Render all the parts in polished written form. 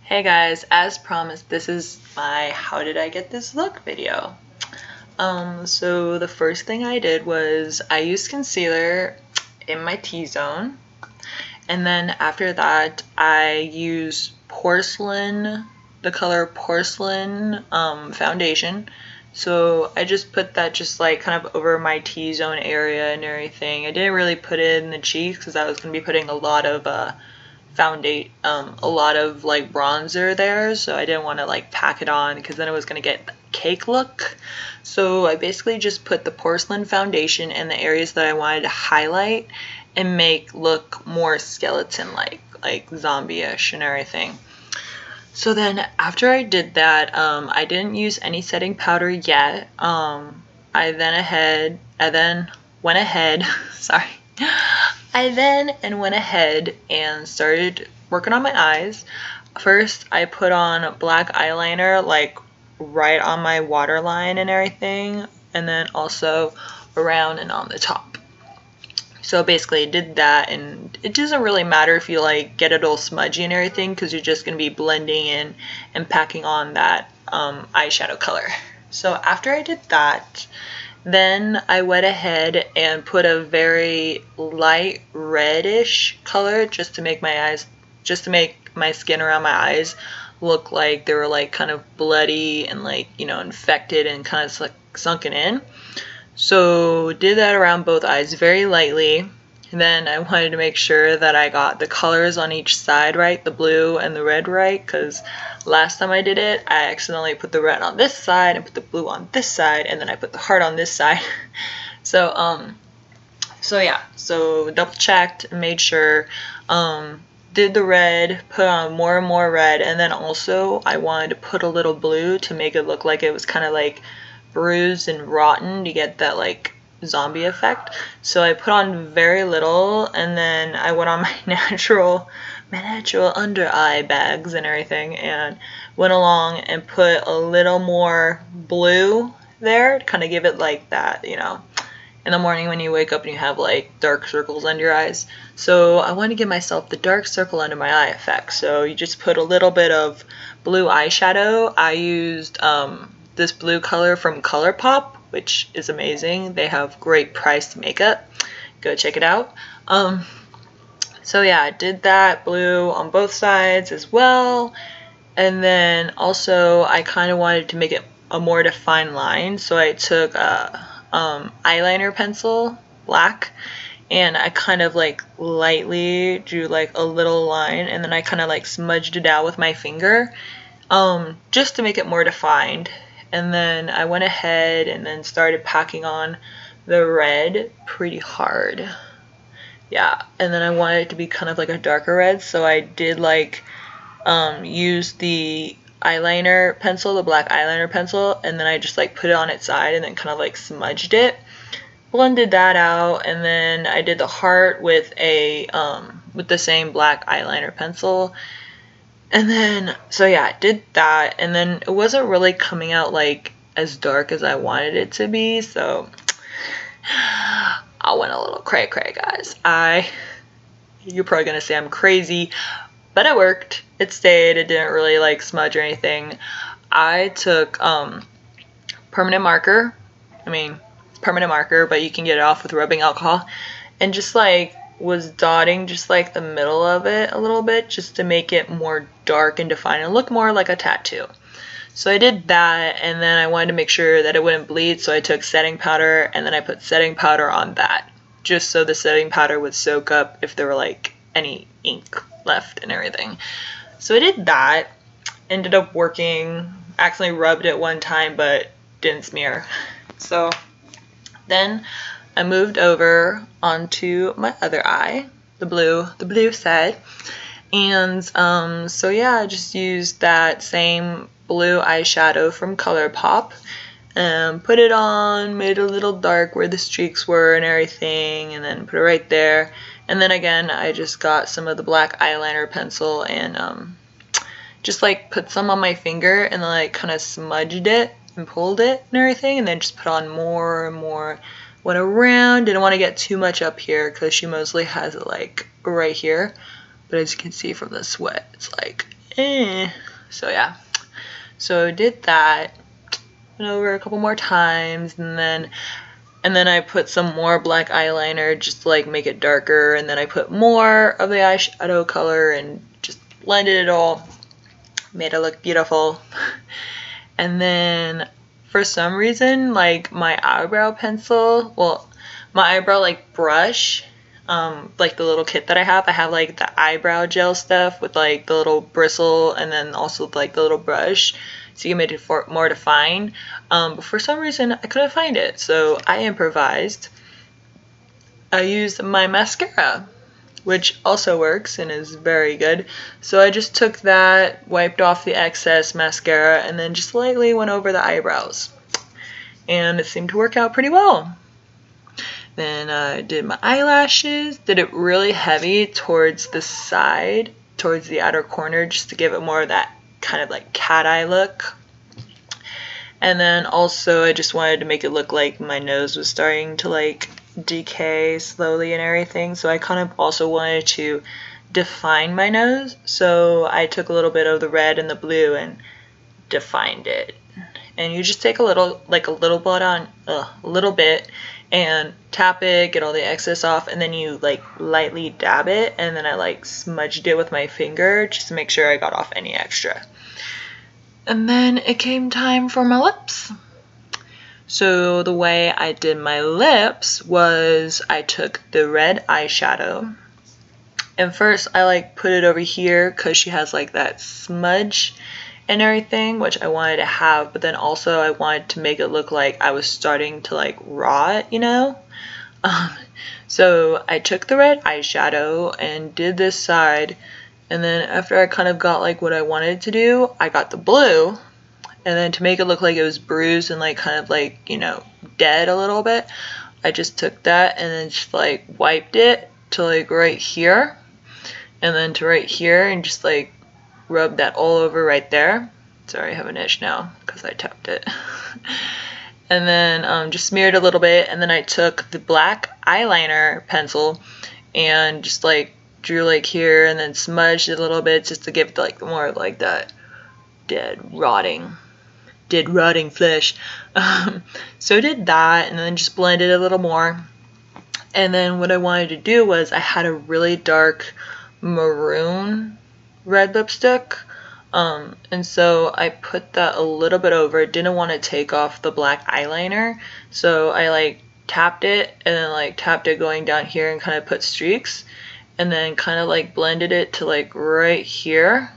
Hey guys, as promised, this is my how did I get this look video. So the first thing I did was I used concealer in my T-zone, and then after that I used the color porcelain foundation. So I just put that just like kind of over my T-zone area and everything. I didn't really put it in the cheeks because I was going to be putting a lot of like bronzer there, so I didn't want to like pack it on because then it was going to get cake look. So I basically just put the porcelain foundation in the areas that I wanted to highlight and make look more skeleton like zombie-ish and everything. So then after I did that, I didn't use any setting powder yet. I then went ahead and started working on my eyes. First, I put on black eyeliner like right on my waterline and everything, and then also around and on the top. So basically I did that, and it doesn't really matter if you like get it all smudgy and everything because you're just going to be blending in and packing on that eyeshadow color. So after I did that, then I went ahead and put a very light reddish color just to make my skin around my eyes look like they were like kind of bloody and like, you know, infected and kind of like sunken in. So did that around both eyes very lightly. And then I wanted to make sure that I got the colors on each side right, the blue and the red right, because last time I did it, I accidentally put the red on this side and put the blue on this side, and then I put the heart on this side. So double checked and made sure, did the red, put on more and more red, and then also I wanted to put a little blue to make it look like it was kind of like bruised and rotten to get that like zombie effect. So I put on very little, and then I went on my natural under eye bags and everything and went along and put a little more blue there to kind of give it like that, you know, in the morning when you wake up and you have like dark circles under your eyes. So I wanted to give myself the dark circle under my eye effect. So you just put a little bit of blue eyeshadow. I used this blue color from ColourPop, which is amazing. They have great priced makeup. Go check it out. So yeah, I did that blue on both sides as well. And then also I kind of wanted to make it a more defined line. So I took a eyeliner pencil, black, and I kind of like lightly drew like a little line, and then I kind of like smudged it out with my finger just to make it more defined. And then I went ahead and then started packing on the red pretty hard. Yeah, and then I wanted it to be kind of like a darker red, so I did like use the eyeliner pencil, the black eyeliner pencil, and then I just like put it on its side and then kind of like smudged it. Blended that out, and then I did the heart with the same black eyeliner pencil. And then, so yeah, I did that, and then it wasn't really coming out like as dark as I wanted it to be, so I went a little cray guys. You're probably gonna say I'm crazy, but it worked. It stayed. It didn't really like smudge or anything. I took permanent marker. I mean, it's permanent marker, but you can get it off with rubbing alcohol, and just like was dotting just like the middle of it a little bit just to make it more dark and defined and look more like a tattoo. So I did that, and then I wanted to make sure that it wouldn't bleed, so I took setting powder, and then I put setting powder on that just so the setting powder would soak up if there were like any ink left and everything. So I did that, ended up working, accidentally rubbed it one time but didn't smear. So then I moved over onto my other eye, the blue side, and so yeah, I just used that same blue eyeshadow from ColourPop and put it on, made it a little dark where the streaks were and everything, and then put it right there. And then again, I just got some of the black eyeliner pencil and just like put some on my finger and then like kind of smudged it and pulled it and everything, and then just put on more and more. Went around, didn't want to get too much up here because she mostly has it like right here, but as you can see from the sweat, it's like So yeah, so I did that, went over a couple more times, and then I put some more black eyeliner just to like make it darker, and then I put more of the eyeshadow color and just blended it all, made it look beautiful. And then for some reason, like my eyebrow pencil, well, my eyebrow like brush, like the little kit that I have like the eyebrow gel stuff with like the little bristle and then also like the little brush, so you can make it more defined. But for some reason I couldn't find it, so I improvised. I used my mascara, which also works and is very good. So I just took that, wiped off the excess mascara, and then just lightly went over the eyebrows. And it seemed to work out pretty well. Then I did my eyelashes, did it really heavy towards the side, towards the outer corner, just to give it more of that kind of like cat eye look. And then also I just wanted to make it look like my nose was starting to like decay slowly and everything, so I kind of also wanted to define my nose, so I took a little bit of the red and the blue and defined it. And you just take a little bit and tap it, get all the excess off, and then you like lightly dab it, and then I like smudged it with my finger just to make sure I got off any extra. And then it came time for my lips. So the way I did my lips was I took the red eyeshadow, and first I like put it over here because she has like that smudge and everything, which I wanted to have, but then also I wanted to make it look like I was starting to like rot, you know? So I took the red eyeshadow and did this side, and then after I kind of got like what I wanted to do, I got the blue, and then to make it look like it was bruised and like kind of like, you know, dead a little bit, I just took that and then just like wiped it to like right here, and then to right here, and just like rub that all over right there. Sorry, I have an itch now because I tapped it. And then just smeared a little bit, and then I took the black eyeliner pencil and just like drew like here, and then smudged it a little bit just to give it like more of like that dead rotting flesh. So I did that, and then just blended a little more. And then what I wanted to do was I had a really dark maroon red lipstick, and so I put that a little bit over. Didn't want to take off the black eyeliner, so I like tapped it and then like tapped it going down here and kind of put streaks, and then kind of like blended it to like right here,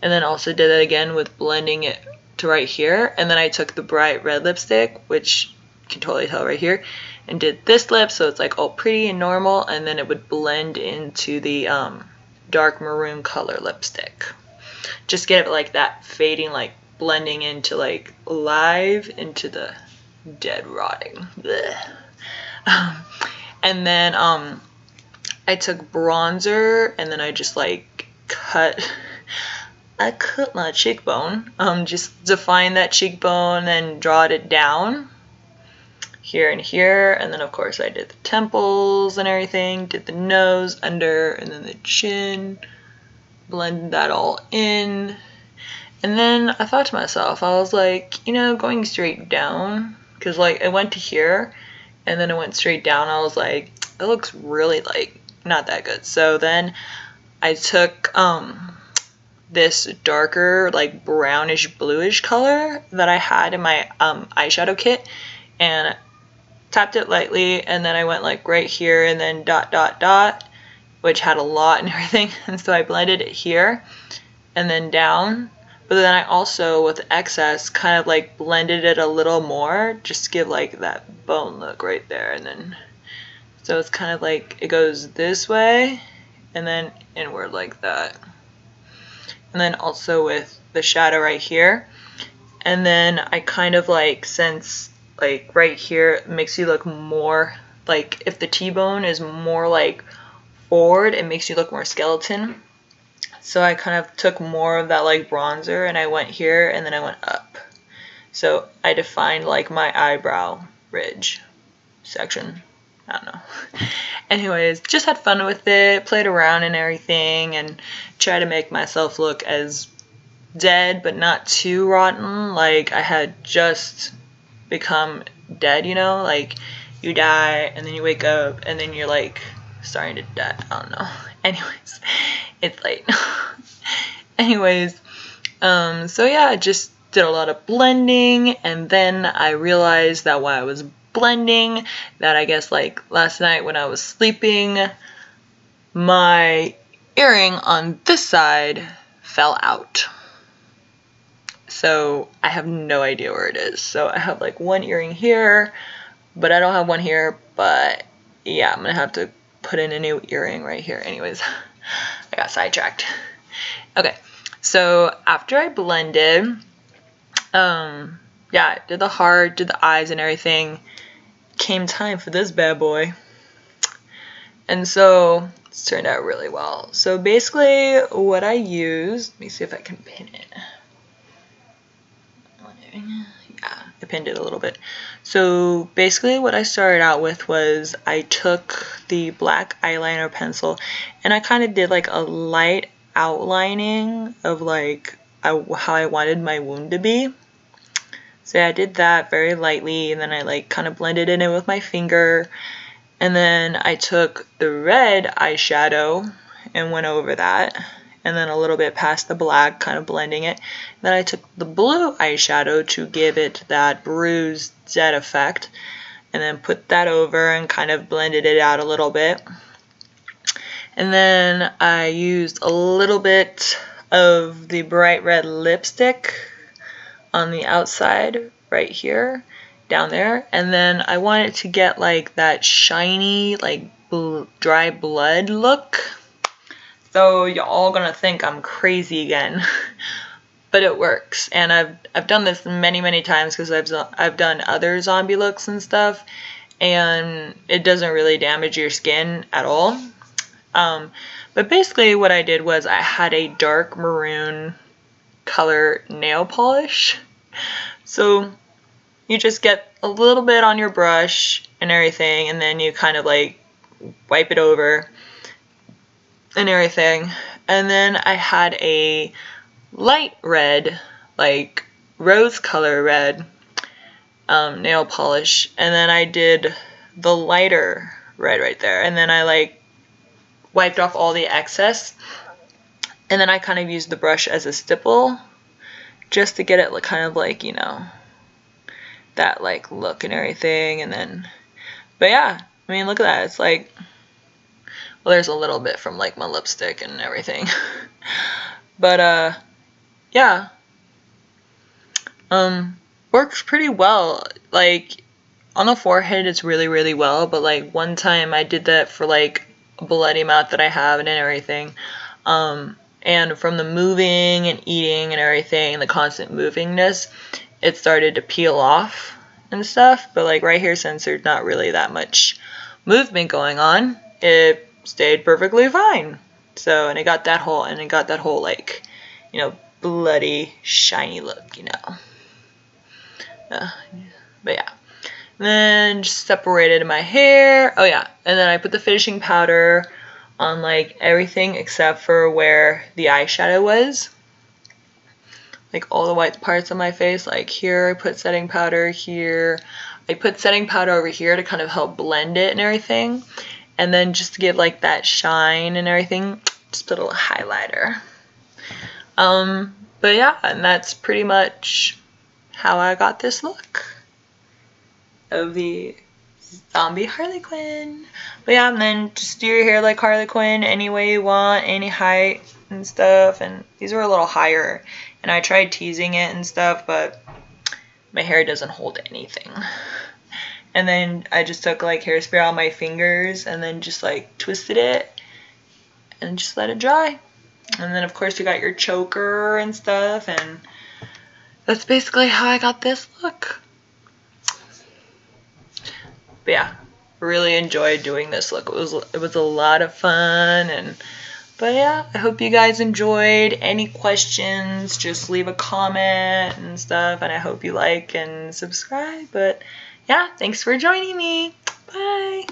and then also did that again with blending it to right here. And then I took the bright red lipstick, which you can totally tell right here, and did this lip so it's like all pretty and normal, and then it would blend into the dark maroon color lipstick. Just get it like that fading, like blending into like live into the dead rotting. And then I took bronzer, and then I just like cut my cheekbone, just define that cheekbone and draw it down here and here, and then of course I did the temples and everything, did the nose, under, and then the chin, blended that all in. And then I thought to myself, I was like, you know, going straight down, because like I went to here and then it went straight down, I was like, it looks really like not that good. So then I took this darker like brownish bluish color that I had in my eyeshadow kit, and tapped it lightly, and then I went like right here and then dot dot dot, which had a lot and everything, and so I blended it here and then down, but then I also with excess kind of like blended it a little more just to give like that bone look right there. And then so it's kind of like it goes this way and then inward like that, and then also with the shadow right here. And then I kind of like, since like right here it makes you look more like, if the T-bone is more like forward, it makes you look more skeleton. So I kind of took more of that like bronzer, and I went here and then I went up. So I defined like my eyebrow ridge section. I don't know. Anyways, just had fun with it, played around and everything, and tried to make myself look as dead but not too rotten. Like I had just become dead, you know? Like you die and then you wake up and then you're like starting to die. I don't know. Anyways, it's late. Anyways, so yeah, I just did a lot of blending, and then I realized that while I was blending, that I guess like last night when I was sleeping, my earring on this side fell out. So I have no idea where it is. So I have like one earring here, but I don't have one here, but yeah, I'm gonna have to put in a new earring right here. Anyways, I got sidetracked. Okay, so after I blended, yeah, did the heart, did the eyes and everything, came time for this bad boy. And so it's turned out really well. So basically what I used, let me see if I can pin it. Yeah, I pinned it a little bit. So basically what I started out with was I took the black eyeliner pencil and I kind of did like a light outlining of like how I wanted my wound to be. So yeah, I did that very lightly, and then I like kind of blended it in with my finger, and then I took the red eyeshadow and went over that, and then a little bit past the black, kind of blending it. Then I took the blue eyeshadow to give it that bruised dead effect, and then put that over and kind of blended it out a little bit. And then I used a little bit of the bright red lipstick on the outside right here, down there, and then I wanted to get like that shiny like dry blood look. So you're all gonna think I'm crazy again, but it works. And I've done this many times because I've done other zombie looks and stuff, and it doesn't really damage your skin at all. But basically what I did was I had a dark maroon color nail polish. So you just get a little bit on your brush and everything, and then you kind of like wipe it over and everything. And then I had a light red, like rose color red nail polish, and then I did the lighter red right there, and then I like wiped off all the excess, and then I kind of used the brush as a stipple just to get it kind of like, you know, that like look and everything. And then, but yeah, I mean, look at that. It's like, well, there's a little bit from like my lipstick and everything. But yeah, works pretty well. Like on the forehead it's really well, but like one time I did that for like a bloody mouth that I have and everything, and from the moving and eating and everything, the constant movingness, it started to peel off and stuff. But like right here, since there's not really that much movement going on, it stayed perfectly fine. So, and it got that whole like, you know, bloody shiny look, you know. But yeah, and then just separated my hair. Oh yeah, and then I put the finishing powder on like everything except for where the eyeshadow was, like all the white parts of my face. Like here I put setting powder, here I put setting powder over here to kind of help blend it and everything, and then just to give like that shine and everything, just put a little highlighter. But yeah, and that's pretty much how I got this look of the zombie Harley Quinn. But yeah, and then just do your hair like Harley Quinn any way you want, any height and stuff. And these were a little higher, and I tried teasing it and stuff, but my hair doesn't hold anything. And then I just took like hairspray on my fingers and then just like twisted it and just let it dry. And then of course you got your choker and stuff, and that's basically how I got this look. But yeah, really enjoyed doing this look. It was a lot of fun. And but yeah, I hope you guys enjoyed. Any questions, just leave a comment and stuff, and I hope you like and subscribe. But yeah, thanks for joining me. Bye.